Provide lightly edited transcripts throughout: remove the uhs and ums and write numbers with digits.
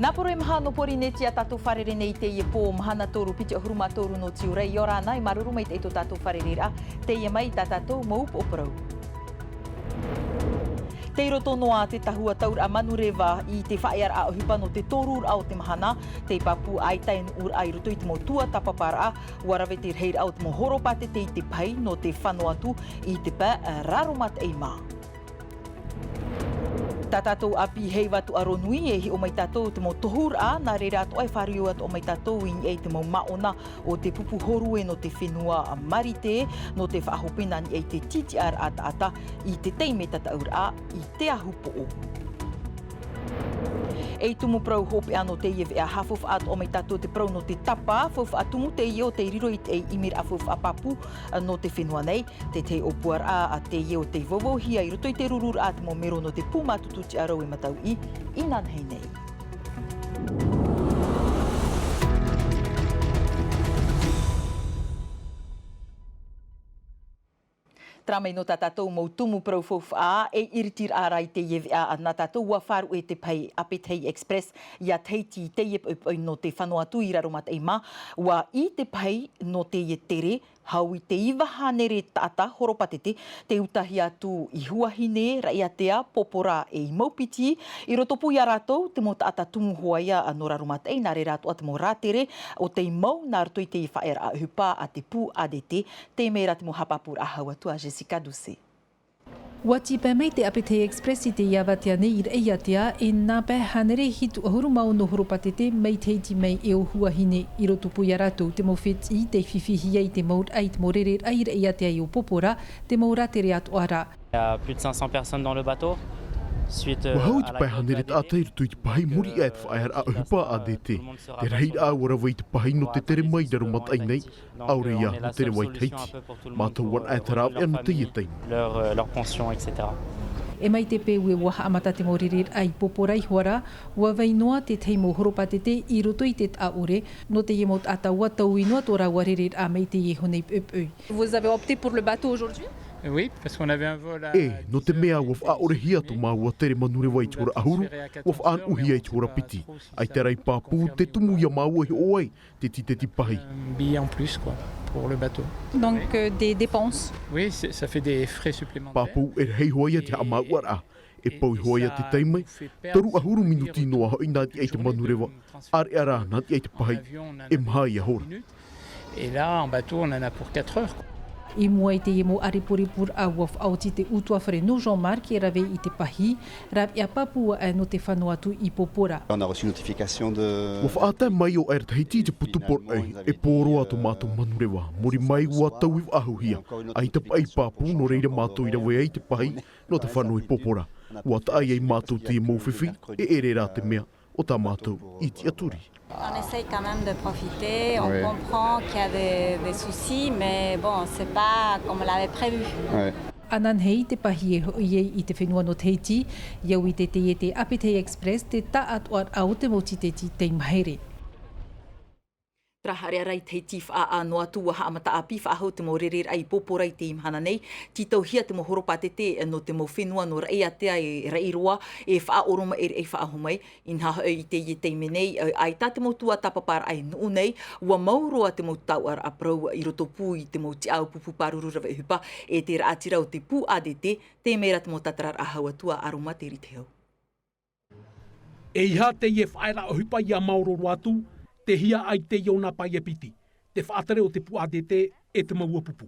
Naporo mahano pori neti a tatu wharere nei te ie pō mahana toru piti o huruma toru no tiurai. I ora ana i maruru mai te eto tatu wharere ra. Te ie mai ta tatu maup o parau. Te roto noa te tahua taur a manurewa i te whaeara a ohipa no te torur au te mahana. Te papu aitain ur ai roto i te mo tua tapapara. Warawe te reir au te mo horopate te i te pai no te whanoatu i te pa raromat ei maa. Tā tātou api hei watu aronui e hi o mai tātou te mo tohur a nā reira atu ai whariu atu o mai tātou i e te mo maona o te pupu horue no te whenua marite no te whaahopena ni e te titi ar ata i te teime tataur a i te ahupo o. E tumu prau hope ano te ie vea hafof at o mai tātou te prau no te tapa, fof atumu te ie o te riro i te imir a fof a papu no te whenua nei, te opuar a te ie o te vovo hia i roto i te rurur a te mo mero no te pūmatutu te arau e matau i nanhei nei. Tramei no tātou mou tumu prau fof a e iritir ārai te iewe a nā tātou ua wharu e te pai Apetei Express ia teiti te iepe no te whanoatu i raromat e ma ua i te pai no te ie tere hau i te iwa hanere tata horopatete te utahi atu i huahine raiatea popora e i maupiti i rotopu i a rātou te mo taata tumu hoaia no raromat e nā re rātou at mo rātere o te mau nā roto i te i whaera a hupa a te pū ADT te mera te mo hapapur a hau atu a Jessica Duce. Wati pē mei te Apetei Express i te iawatea nei i reiatea e nā pē hanere hitu ahuru mau no horopatete mei teiti mei e o huahine i roto pui a rātou te mo whit i te whiwhihia i te maut ai te mo rerer ai reiatea i o popora te mo ratere atu ara. Il y a plus de 500 personnes dans le bateau. Suite à te pai hanere tātai rutu i te pahi muri e te whaeara a hupa ADT. Te reir a warawa i te pahi no te tere mai raro matai nei, aure ia no tere wai teiti. Mātou wan e te rāwe anu te ietai. Leur pension, etc. E mai te pē ue waha amata te moririr ai popora i hoara, ua wainoa te teimo horopatete i roto i te taore, no te iemot ataua tau inua tōra warerir a mei te iehonei pöpöi. Vous avez opté pour le bateau aujourd'hui? Oui, parce qu'on avait un vol à... no te mea waf a ore hia to mā ua tere manure wai tora ahuru, waf an uhi ai tora piti. Ai te rai pāpū te tumu ia māua hi oai, te ti pahi. Un billet en plus, quoi, pour le bateau. Donc des dépenses? Oui, ça fait des frais supplémentaires. Pāpū e hei hoia te amāua rā, e pau hoia te taimai, toru ahuru minuti noa hoi nāti ai te manurewa, are ara nāti ai te pahi, e mhai a hora. Et là, en bateau, on en a pour 4 heures, quoi. I mua i te iemo aripuripur a waf auti te utua whare no Jean-Marc e rave i te pahi, rav i a papua e no te whanuatu i popora. On a reçu notification de... Waf ata mai o er tahiti te putupor ei, e pōroa to mātou manurewa, mori mai ua tau i ahu hia, ai te pai papu no reira mātou i rawe ai te pahi no te whanu i popora. Ua ta ai mātou te mōwhiwhi e ere rā te mea o tā mātou i te aturi. On essaye quand même de profiter, on comprend qu'il y a des soucis, mais bon, c'est pas comme on l'avait prévu. Anan hei te pahi e hoi i te whenua no teiti, iau i te te Apetei Express te ta atuar au te moti te te mahere. Trahare arai te tif a no atu wa amata api whaahau te mo rerer ai popora i te imhana nei. Titau hia te mo horopatete no te mo whenua no reiatea e reiroa e whaaoroma e whaahumai. Inha i te i teime nei ai tā te mo tua tapapara ai nuu nei. Ua mauroa te mo tauar a prau i roto pū i te mo ti au pupu paruru rawa e hupa e te raatira o te pū ADT te mera te mo tatarar a hau atua aroma te ritehau. E iha te ie whaera o hupa i a mauroro atu, te hia ai te iona pai e piti. Te whaatere o te pu ADT e te maua pupu.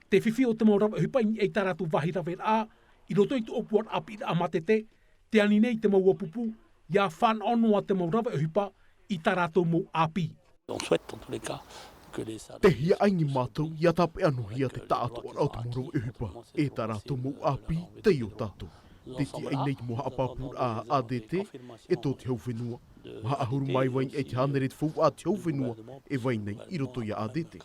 Te whiwhi o te maurawa hupa i e taratu wahi rawe a, i roto i te opuar api a matete, te ani nei te maua pupu, ia whan ono a te maurawa hupa i taratu mo api. Te hia aingi mātou, ia tape anu hia te tātua au te maurawa hupa, e taratu mo api te i o tātou. Te ti ai nei te moha apapur a ADT e tō te hau whenua. Maha ahuru mai wain e te hanere te fau a te hau whenua e wain nei i roto i a ADT.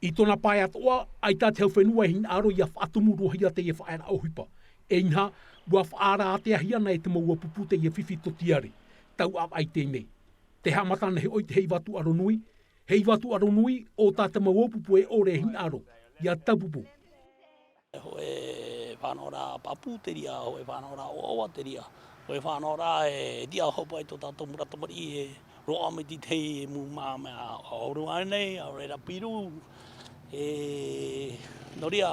I tōna pai atoa, ai tā te hau whenua hin aro i a whaatumu rohia te e whaera au hipa. E inha, ua whaara a te ahia nei te maua pupu te e whiwhi to tiare. Tau ap ai tēnei. Te hamatana he oi te heivatu aronui. Heivatu aronui o tā te maua pupu e ore hin aro. Ia taupupu. Ho e whanora papu teria, ho e whanora oa teria, Koe whanau rā e dia hopa i tō tātou muratamari e roa me ti tei mu mā mea auru anei, aure ra piru. Noria,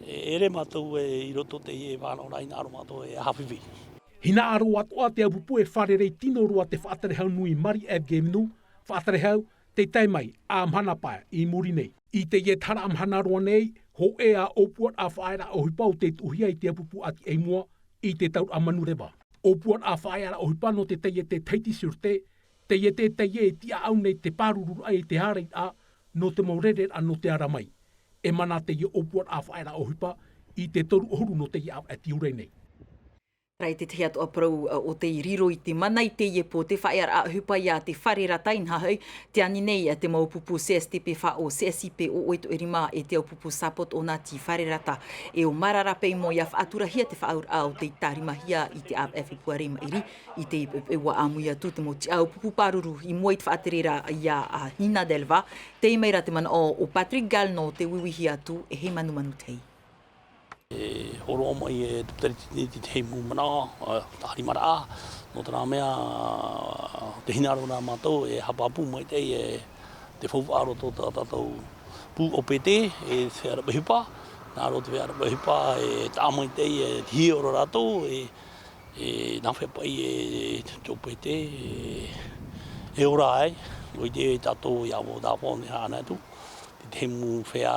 ere mātou i roto te e whanau rā ina aro mātou e hawhiwi. Hina aro atoa te apupu e wharerei tino roa te whaatarehau nui mari Abgeminu, whaatarehau te taimai a amhana pae i muri nei. I te ie tara amhana roa nei, ho e a opuat a whaera o hipau te tuhia i te apupu ati eimua i te taur amanu rewa. Opuat a whaera o hipa no te teie te teiti surte, teie te teie e tia au nei te pārururu ai te hārei a no te maurere a no te aramai. E mana te ie opuat a whaera o hipa i te toru ohuru no te ie au e tiurai nei. Rai te te ato aprau o te riro i te mana i te iepo te whaeara a hupa ia te wharera tainhahau te ani nei te maupupu CSTP wha o CSIP o oito erima e te aupupu sapot o Ngāti Wharerata e o mararape i mo ia whaaturahia te whaaur au te tarimahia i te AFF Puarema iri i te ewa amuia tu te mo te aupupu paruru i mua i te whaaterera ia a Hina Delva te imeira te mana o Patrick Galno te wiwihi atu e he manu tei. Horo mai e tuptari te mu mana, tahari mara, no tana mea te hinaro nā mātou e hapapu mai te whauwaro tō tātou pū o pete e te ara behupa, nā ro te ara behupa e tāmai te e hi oro rato e nā whepai e tō pete e ora ai, o i te tātou i awo tāpone hāna tu, te mu whea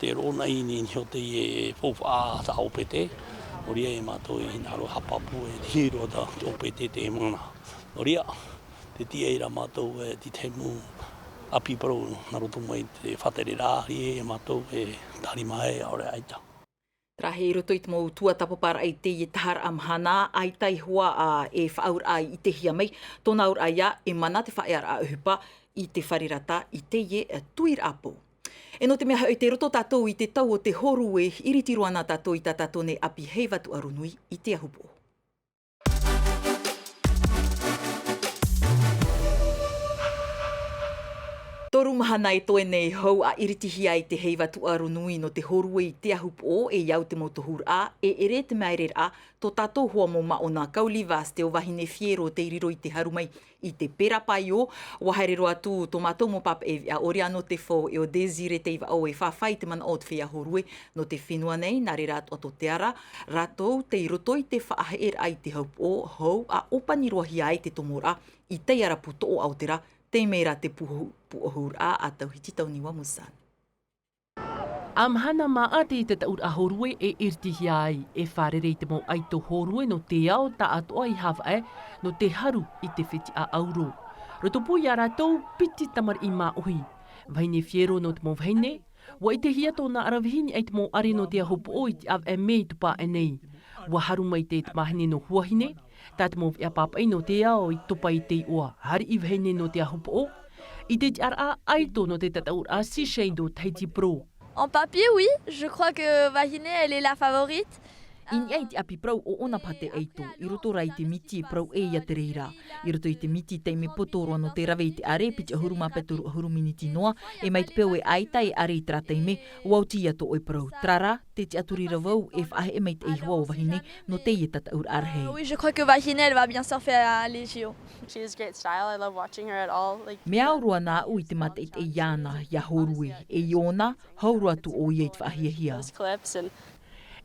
te rona i ni hio te e whauwha ta opete. Oria e mātou i naro hapapu e hiro ta opete te mana. Oria, te tia mātou e te temu api paro naro tu mai te whaterera e mātou e tarimae aore aita. Trahe i roto i te mau tua tapopara i te i tahara amhana, ai tai hoa e whaaur ai i te hia mai, tōna aur aia e mana te whaeara a uhupa i te wharirata i te i tuir apo. E no te mea hau te roto tātou i te tau o te horu e iritiru ana tātou i tā tātou nei api hei watu arunui i te ahupo. Toru mahana e toe nei hau a iritihia i te hei watu arunui no te horu e i te ahupo e iau te motohur a e ere te mairer a tō tātou hoa mo ma o nā kaulivas te o wahine fiero te iriro i te harumai i te pera pai o wahairero atu tō mātou mo papa e a ori ano te fo e o Desire te iwa o e whawhai te mana o te whea horue no te whenua nei nā re rato ato te ara ratou te iroto i te whaahe ai te haupo hau a opanirohi ai te tomora i te arapu to o Aotera te meira te puohur a atau hiti tau niwa musan. Amhana maate i te taur ahorue e irtihi ai e wharerei te mo aito horue no te ao ta atoa i hawae no te haru i te whiti a auro. Rotopu i a ratou piti tamar i mā ohi. Vaine fiero no te mo vaine, wa i te hia tōna arawihini ai te mo are no te ahupo o i te av e mei tupa e nei. Wa haru mai te mahine no huahine, tā te mo vea papai no te ao i tupa i te oa hari i vaine no te ahupo o. I te ara aito no te tataur a Sisheido Tahiti Pro. En papier, oui. Je crois que Vahine, elle est la favorite. Ini ai te api prau o ona pate eito, i roto rai te miti e prau e ia te reira. I roto i te miti teime potoro no te rawe i te are, piti ahuru mapeturu ahuru miniti noa, e mai te peo e aita e are i tra teime, wauti ato oi prau. Trara, te te aturi rawau e whahe e mai te ihua o Vahine, no te i tataur arhei. Oui, je crois que Vahine, elle va bien surfer à les JO. She has great style. I love watching her at all. Mea aurua nā ui te mate i te iana, ia horue, e iona, haurua tu o i e te whahiahia.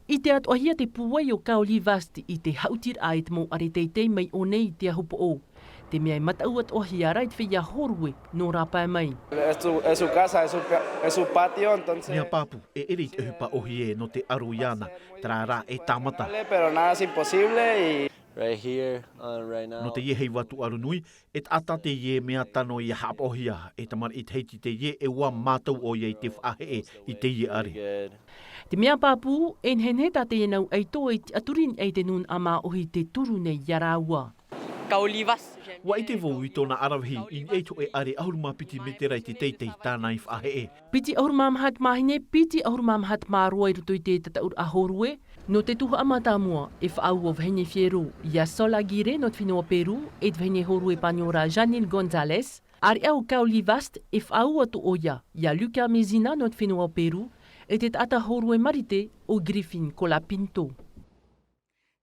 I te atoahia te puai o kaoli vasti i te hautir a e te mo are teitei mai o nei te ahupo o. Te mea i matau atoahia rai te whia horue no rāpai mai. Es su casa, es su patio, entonces... Mea papu, e eri te hupa ohi e no te aru iana, tra rā e tāmata. Pero nada es imposible y... Right here, right now. No te iehei watu arunui, e ata te ie mea tano i hap ohia, e tamar i teiti te ie e ua mātou o ie te whahe i te ie are. Te mea pāpū, en heneta te enau ei tō i te aturin ei te nun ama ohi te turu nei yaraua. Wa i te vau i tōna arawahi, i eito e are ahuruma piti me te rai te teitei tāna i whahe. Piti ahuruma mahat mahine, piti ahuruma mahat māroa i ruto i te tataur ahorue, no te tuha amata mua e whaau o vahine fieru ia Sola Gire no te whenua Peru, e te vahine horue paniora Janil Gonzalez, ari au kauli vast e whaau atu oia ia Luca Mezina no te whenua Peru, e te tata horue marite o Griffin Colapinto.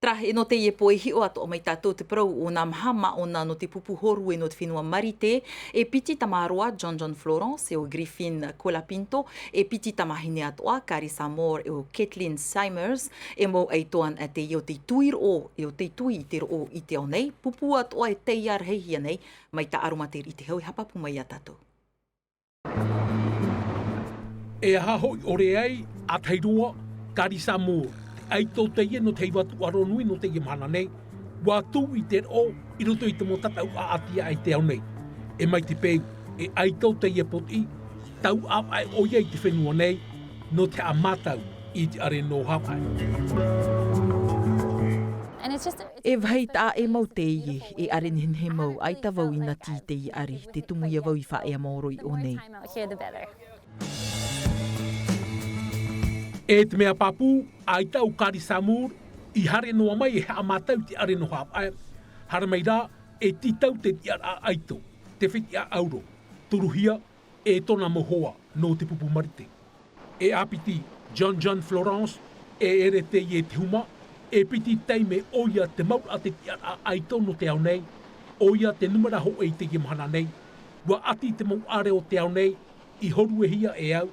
Trahe no te e poe hi o ato o mai tātou te prau o nā mahama o nā no te pupu horu e no te whenua marite e piti tamaroa John Florence e o Griffin Colapinto e piti tamahine atoa Kari Samor e o Kathleen Simers e mo ei toan a te i o te tuir o e o te tui i te ro i te au nei pupu atoa e te iar heihia nei mai ta aromater i te hau hapapu mai a tātou. E aho i ore ai a teirua Kari Samor. Ai tō te ia no te watu aronui no te ia mana nei, wā tū i te o i roto i te mo tatau a atia ai te au nei. E mai te pēu, e ai tō te ia poti, tau ap ai o ia i te whenua nei, no te amatau i te are no hawai. E vai tā e mau te ie, e are nin he mau, ai ta vau ina tī te i ari, te tumu ia vau i wha ea maoro i o nei. E te mea papu, ai tau Kari Samur, i hare noa mai e hea matau te are no hawai. Hara mai rā, e titau te ti a aito, te whiti a auro, turuhia, e tona mohoa no te pupu marite. E apiti John Florence, e ere te i e te huma, e piti tei me oia te mau a te ti a aito no te au nei, oia te numera ho e te imahana nei, wa ati te mau are o te au nei, i horu e hia e au,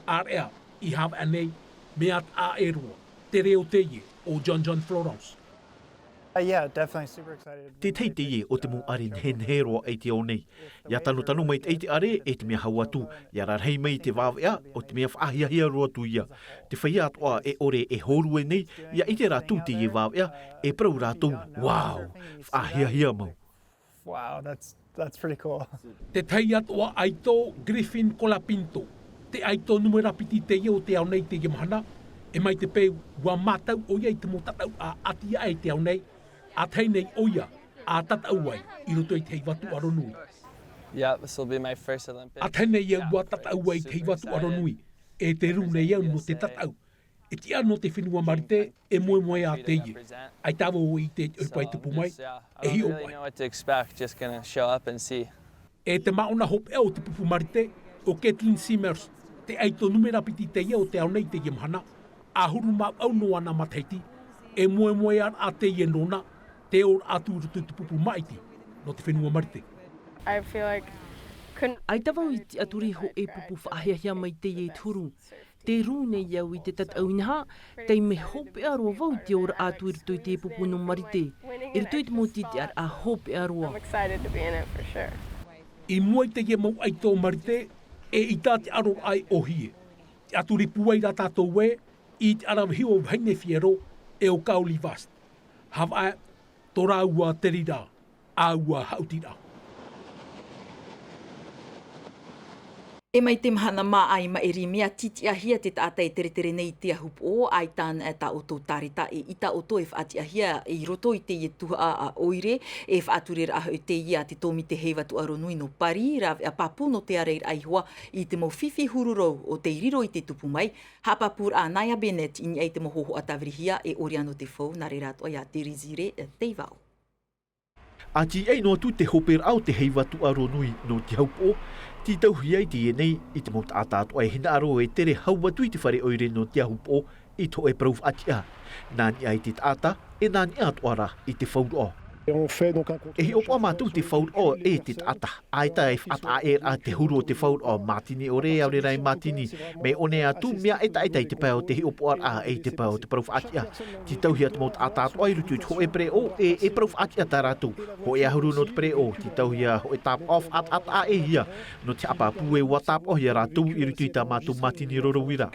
area, i hawa nei, me at a erua, te reo te ie o John Florence. Te tei te ie o te mo are hen heroa e te o nei. Ia tanu mai te are e te mea haua tu. Ia rarhei mai te wāwea o te mea whaahia roa tu ia. Te whaia atoa e ore e horu e nei. Ia i te rātu te ie wāwea e prau rātu. Wow! Whaahia mau. Wow, that's pretty cool. Te tei atoa aito Griffin Colapinto. Te aito numera piti te ia o te au nei te ia mahana. E mai te peu, wa matau o ia i te mo tatau a atia e te au nei. A tei nei oia, a tatau ai, i roto i te watu aronui. Yeah, this will be my first Olympics. A tei nei ia wa tatau ai te watu aronui. E te ru nei au no te tatau. E ti ano te whenua marite, e moe a te ie. Ai tawa o i te upai tupu mai, e hi o mai. E te maona hope au te pupu marite, o Kathleen Simers, te aito numera piti te ia o te au nei te iamahana, a huru mau au noa na mataiti, e moe a te ia nona, te or atu rutu te pupu maiti, no te whenua marite. I feel like Ai tawau i te aturi ho e pupu whaahia mai te e turu. Te rū nei iau i te tatau inaha, tei me hope aroa vau te ora atu i rutu i te pupu no marite. I rutu i te moti te ar a hope aroa. I'm excited to be in it for sure. I mua te ia mau aito marite, e i tā te aro ai o hie. Te aturi puai rā tātou we, i te arawhio o haine whiero, e o kauli vast. Hawa tora ua terira, a ua hautira. E mai te mahana mā ai ma eri mea titi ahia te tātai tere nei te ahup o ai tāna e tā oto tarita e ita oto e whaati ahia i roto i te ie tuha a oire e whaature ra aho te ia te tomi te hewa tu aronui no pari ra a papu no te areir aihua i te mo whiwhi hururou o te riro i te tupu mai hapapur a Naya Bennett i ei te mo hoho atavirihia e oriano te fau na re rato ai a te rizire te vau. Ati ei no tu te hoper au te hewa tu aronui no te haupo, ti tauhi ai te nei i te mota atatu ai hina aro e tere haua tui te whare oire no te ahupo i to e prauf atia. Nani ai te tata e nani atuara i te whauroa. E hi opo amatu te whauroa e te tata. Ai ta e whata e a te huru o te whauroa matini o rea o re rai matini. Me one atu mea e ta te pao te hi opo a e te pao te prauf atia. Ti tauhi at mota atatu ai rutu ho e pre o e prauf atia taratu. Ho e ahuru no te pre o ti tauhi a ho e tap off at a e hia. No te apapu e wa tap o hia ratu i rutu i ta matu matini rorowira.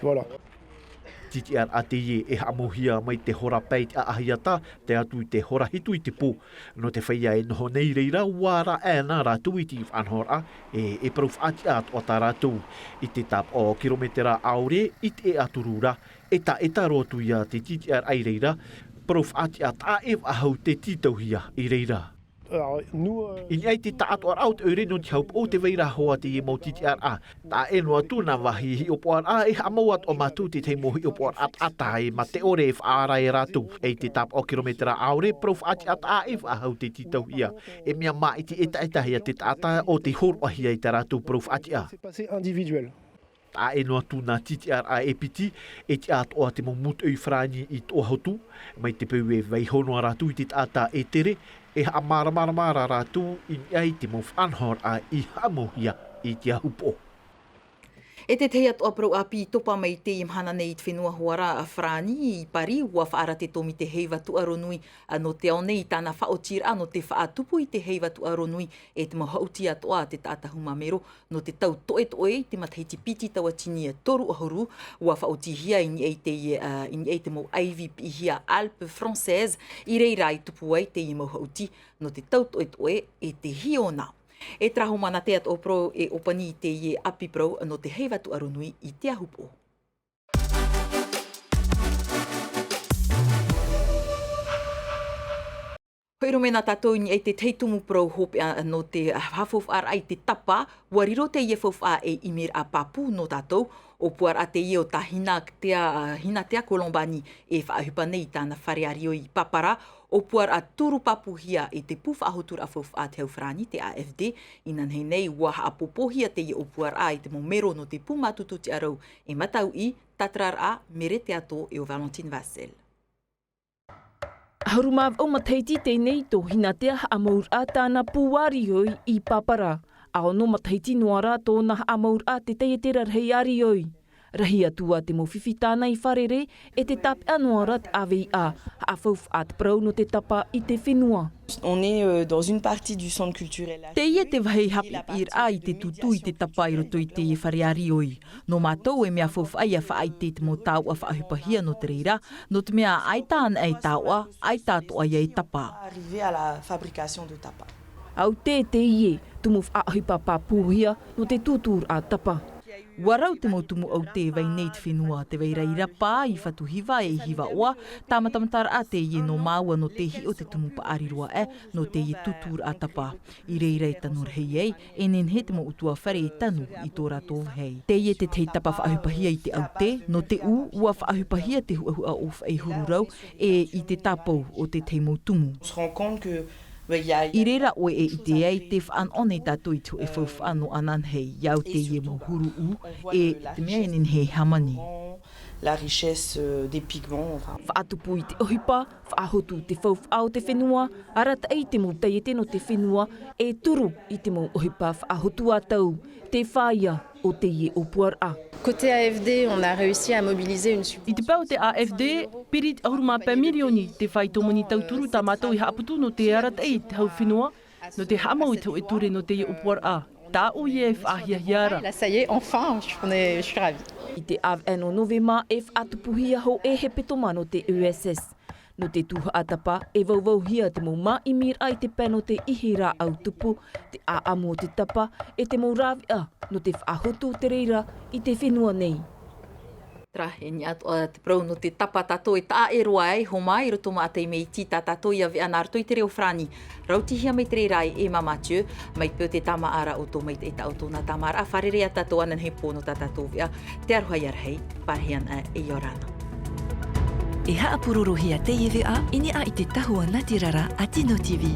Titi ar ate ye e hamohia mai te hora peit a ahiata te atu i te hora hitu i te pō. No te whaia e noho nei reira wara e nā ratu i te whanhora e prauf ati atu o tā ratu. I te tap o kilometera aure i te e aturura e ta rotu ia te titi ar ai reira. Prauf ati at a e ahau te titauhia i reira. In ai te taatu ar out ure no te haup o te veira hoa te e mau titi ar a. Ta e noa tūna wahi hi opo ar a e hamauat o matu te te mohi opo ar at ata e ma te ore e whaara e ratu. E te tap o kilometera aure, prof ati at a e whahau te titau ia. E mea maa i te eta hia te taata o te hor ahia i te ratu prof ati a. A e noa tūna tiurai e piti e te atoa te mamutu i frani i tō hautu, mai te peu e veihono rātu i te tātā e tere, e ha mara rātu i ai te mau whanhor a i hamohia i te ahupo. E te tei atu aprau api topa mai te imhana nei te whenua hoara a Frani i pari ua whaara te tomi te heiva tuaronui no te ao nei tāna whaotira no te whaatupu i te heiva tuaronui e te mahauti atoa te tātahuma mero no te tau toe i te matahiti piti taua tinia toru ahuru ua whaotihia i ni ei te mau IVP hia Alpe Française i reira i tupu ai te i mahauti no te tau toe e te hiona. E traho mana te at opro e opani te ie api pro no te heiva tuaronui i te ahupo. Hoiro mena tātou ni e te teitumu pro hope no te hafof ar ai te tapa, wariro te ie fof a e imir a papu no tātou, o puar a te ie o ta hina tea Kolombani e whaahupa nei tāna whareario i papara, o puar a turu papuhia e te pufa ahotur a fof a te Frani, te AFD, inan hei nei waha a popohia te ie o puar a i te momero no te pumatutu te arau e matau i tatrar a mere te ato e o Valentine Vassel. Harumav o mataiti tēnei tō hinatea amaur a tāna puwari oi i papara. Ao no mataiti noara tōna amaur a te teietera rheiari oi. Rahi atua te mowhiwhi tāna i wharere e te tape anoara te awei a fouf a te prau no te tapa i te whenua. On est dans une partie du centre culturel. Te ie te wahi hapi ir a i te tutu i te tapa i roto i te e whareari oi. No mātou e mea fouf ai a whaai te mo tau a whaahupahia no te reira, no te mea ai tāna e tāua, ai tātou ai e tapa. Arrivé à la fabrication de tapa. Au te ie, tumu whaahupa pāpuhia no te tutur a tapa. Warau te mautumu au te wei nei te whenua, te wei reira pā i whatuhiwa e hiwa oa, tāmatamatara a te ie no māua no te hi o te tumu paarirua no te ie tutur a tapa. I reira e tanur hei ei, e nen he te mo utua whare e tanu i tō rato hei. Te ie te tei tapa whaahupahia i te au te, no te ua whaahupahia te huahua of e hururau e i te tapau o te tei mautumu. On se rend compte que I reira oe e i te ei te whaanone tātou i tu e whauwhano anan hei iau te ie mo huru e te mea enen hei hamani. La richesse des pigments. Whaatupu i te ohipa, whaahotu te whauwhao te whenua, arata ei te mo teiete no te whenua e turu i te mo ohipa whaahotu a tau, te whaia o te ie o puar a. Côté AFD, on a réussi à mobiliser une subvention. I te pau te AFD, pirit ahuruma pe milioni te whai tomoni tauturu ta mātou i haaputu no te arata ei te hau whenua, no te hamau i tau e ture no te ie o puar a. Tā o ie whaahia hiara. Là, ça y est, enfin, je suis ravie. I te AVN o novema e whaatupuhia ho e he petoma no te USS. No te tuha atapa e vauvauhia te mo ma i mir ai te peno te ihira au tupu, te aamu o te tapa e te mo rawia no te whaahotu te reira i te whenua nei. Trahe ni atu te prau no te tapa tato e taa e roa ai, ho mai roto maa tei mei ti tato i avea nārto i te reo Frani. Rautihia mai te reirai e Mathieu, mai peo te tama ara o tō mai te ita o tōna tamara, a wharere a tato anan he pōno tato vea, te aruhai arhei, parhean e Yorana. E haapurorohia te iwi a, ini a i te tahua Natirara a Tino TV.